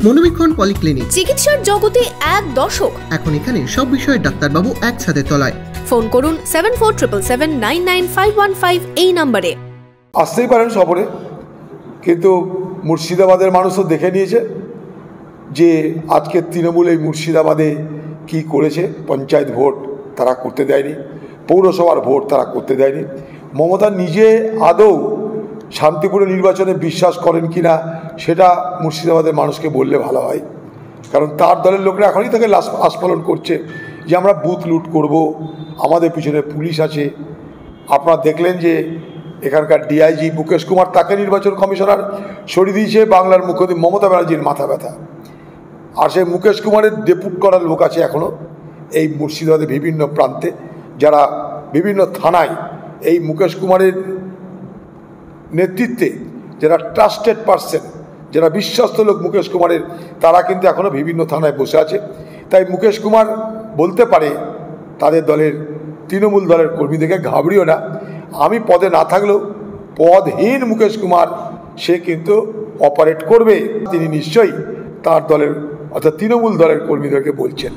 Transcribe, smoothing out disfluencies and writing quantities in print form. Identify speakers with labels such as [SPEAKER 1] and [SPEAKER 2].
[SPEAKER 1] মনোবীক্ষণ polyclinic,
[SPEAKER 2] চিকিৎসার জগতে এক দশক।
[SPEAKER 1] এখন এখানে সব বিষয়ে ডাক্তারবাবু একসাথে তলায়।
[SPEAKER 2] ফোন করুন 7477799515 এই নম্বরে।
[SPEAKER 3] আসতেই পারেন সফরে, কিন্তু মুর্শিদাবাদের মানুষও দেখে নিয়েছে যে আজকে তৃণমূল এই মুর্শিদাবাদে কি করেছে। পঞ্চায়েত ভোট তারা করতে দেয়নি, পৌরসভার ভোট তারা করতে দেয়নি। মমতা নিজে আদৌ শান্তিপূর্ণ নির্বাচনে বিশ্বাস করেন কি না সেটা মুর্শিদাবাদের মানুষকে বললে ভালো হয়, কারণ তার দলের লোকরা এখনই তাকে আস্ফালন করছে যে আমরা বুথ লুট করব, আমাদের পিছনে পুলিশ আছে। আপনারা দেখলেন যে এখানকার ডিআইজি মুকেশ কুমার, তাকে নির্বাচন কমিশনার সরিয়ে দিয়েছে বাংলার মুখ্যমন্ত্রী মমতা ব্যানার্জির মাথা ব্যথা। আর সেই মুকেশ কুমারের ডেপুট করার লোক আছে এখনও এই মুর্শিদাবাদের বিভিন্ন প্রান্তে, যারা বিভিন্ন থানায় এই মুকেশ কুমারের নেতৃত্বে যারা ট্রাস্টেড পারসন, যারা বিশ্বস্ত লোক মুকেশ কুমারের, তারা কিন্তু এখনও বিভিন্ন থানায় বসে আছে। তাই মুকেশ কুমার বলতে পারে তাদের দলের তৃণমূল দলের কর্মীদেরকে ঘাবড়িও না, আমি পদে না থাকলেও পদহীন মুকেশ কুমার সে কিন্তু অপারেট করবে। তিনি নিশ্চয়ই তার দলের অর্থাৎ তৃণমূল দলের কর্মীদেরকে বলছেন।